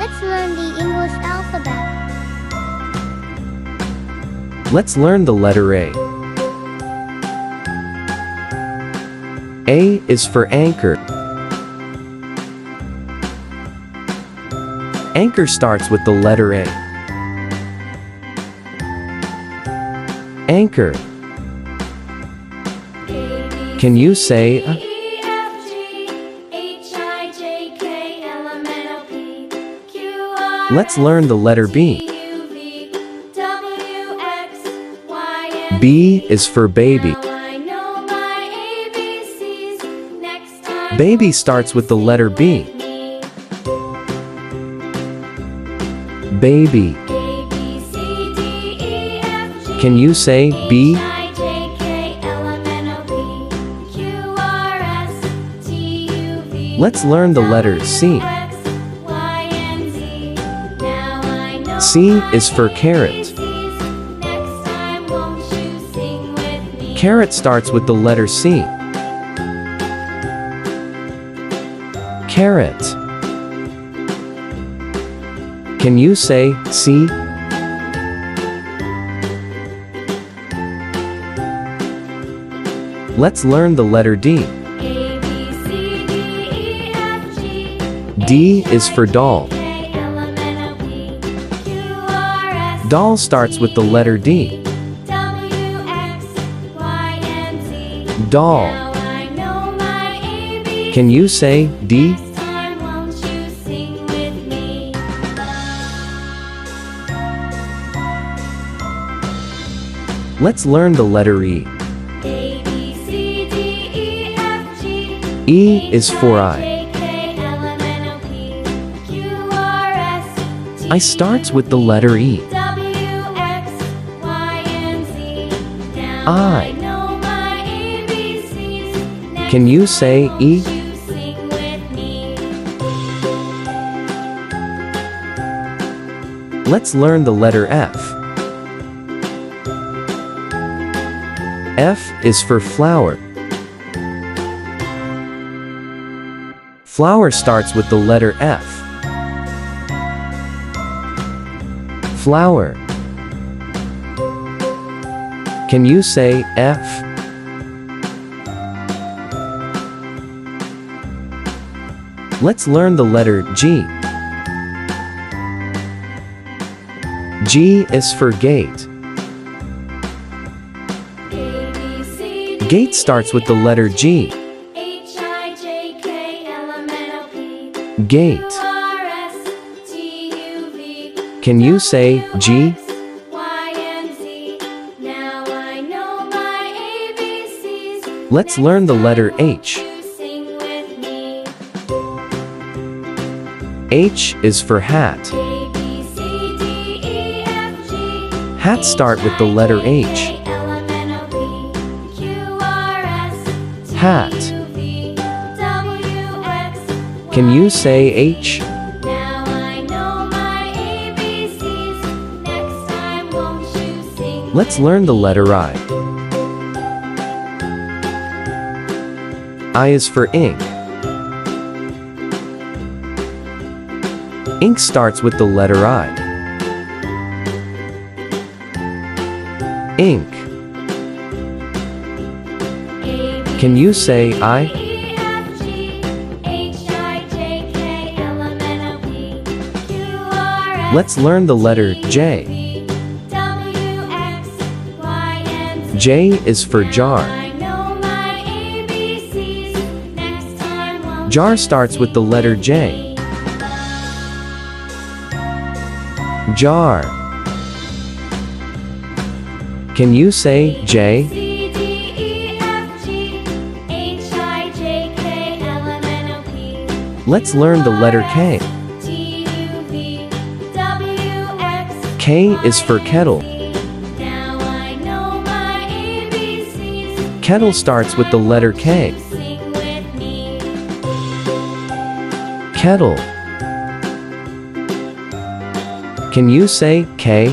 Let's learn the English alphabet. Let's learn the letter A. A is for anchor. Anchor starts with the letter A. Anchor. Can you say Let's learn the letter B. B is for baby. Baby starts with the letter B. Baby. Can you say B? Let's learn the letter C. C is for carrot. Carrot starts with the letter C. Carrot. Can you say C? Let's learn the letter D. D is for doll. Doll starts with the letter D. Doll. Can you say D? Let's learn the letter E. E is for eye. I starts with the letter E. I. Can you say E? Let's learn the letter F. F is for flower. Flower starts with the letter F. Flower. Can you say F? Let's learn the letter G. G is for gate. Gate starts with the letter G. Gate. Can you say G? Let's learn the letter H. H is for hat. Hats start with the letter H. Hat. Can you say H? Let's learn the letter I. I is for ink. Ink starts with the letter I. Ink. Can you say I? Let's learn the letter J. J is for jar. Jar starts with the letter J. Jar. Can you say J? Let's learn the letter K. K is for kettle. Kettle starts with the letter K. Kettle. Can you say K?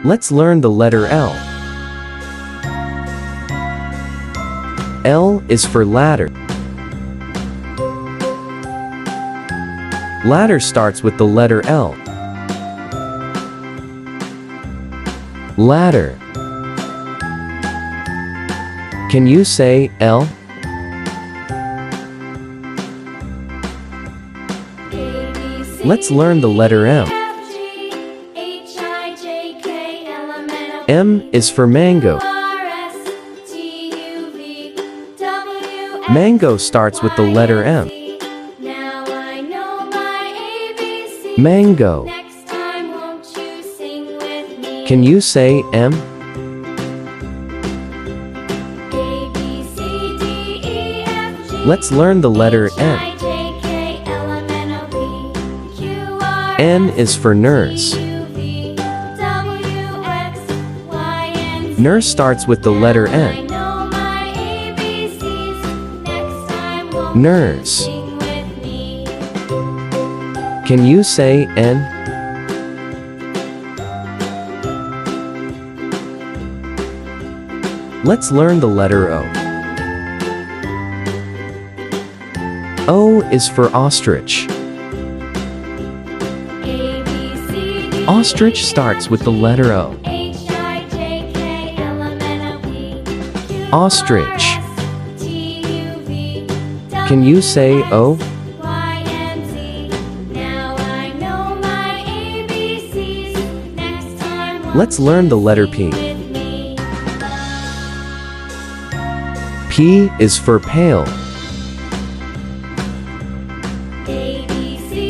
Let's learn the letter L. L is for ladder. Ladder starts with the letter L. Ladder. Can you say L? Let's learn the letter M. M is for mango. Mango starts with the letter M. Mango. Can you say M? Let's learn the letter N. N is for nurse. Nurse starts with the letter N. Nurse. Can you say N? Let's learn the letter O. O is for ostrich. Ostrich starts with the letter O. Ostrich. Can you say O? Let's learn the letter P. P is for pale.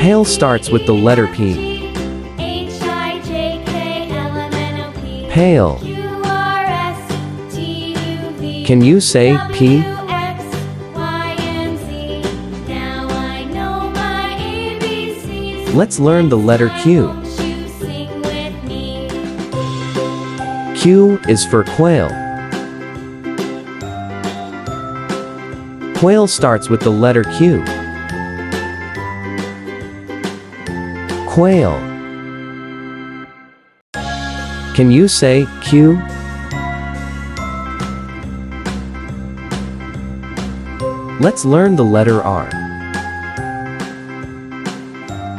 Pale starts with the letter P. Pale. Can you say P? Let's learn the letter Q. Q is for quail. Quail starts with the letter Q. Quail. Can you say Q? Let's learn the letter R.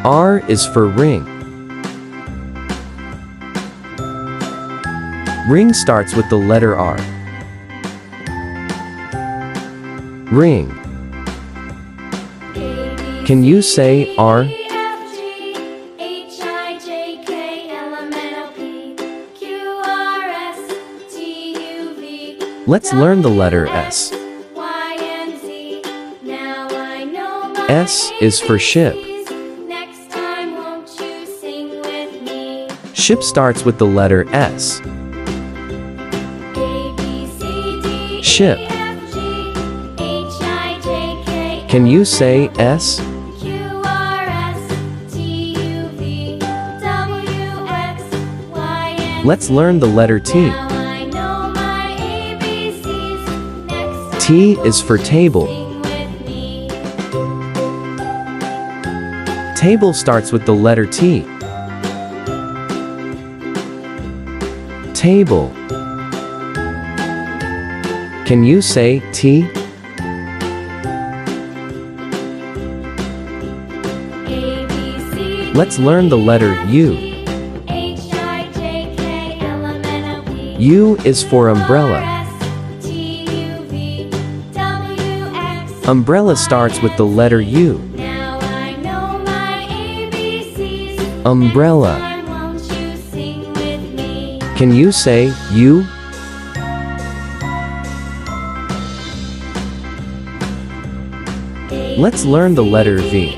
R is for ring. Ring starts with the letter R. Ring. Can you say R? Let's learn the letter S. S is for ship. Ship starts with the letter S. Ship. Can you say S? Let's learn the letter T. T is for table. Table starts with the letter T. Table. Can you say T? Let's learn the letter U. U is for umbrella. Umbrella starts with the letter U. Umbrella. Can you say U? Let's learn the letter V.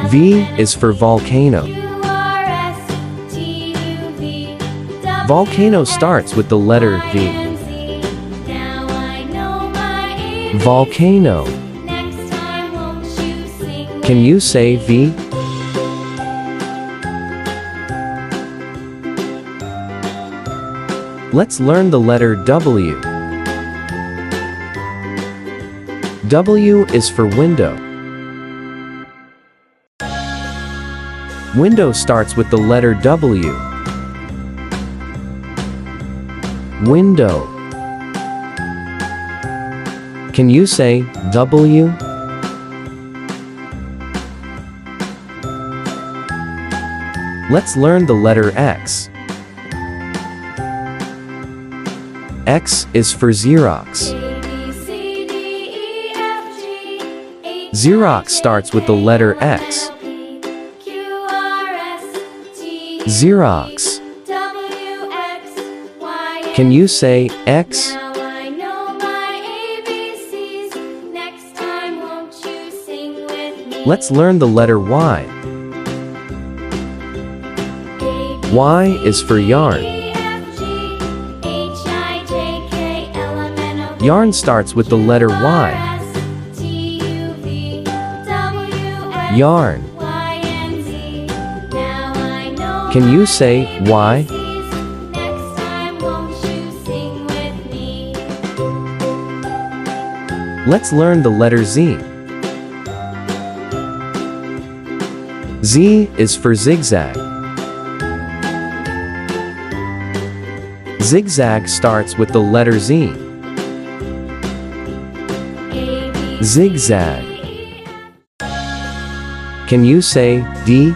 V is for volcano. Volcano starts with the letter V. Volcano. Can you say V? Let's learn the letter W. W is for window. Window starts with the letter W. Window. Can you say W? Let's learn the letter X. X is for Xerox. Xerox starts with the letter X. Xerox. Can you say X? Let's learn the letter Y. Y is for yarn. Yarn starts with the letter Y. Yarn. Can you say Y? Let's learn the letter Z. Z is for zigzag. Zigzag starts with the letter Z. Zigzag. Can you say D?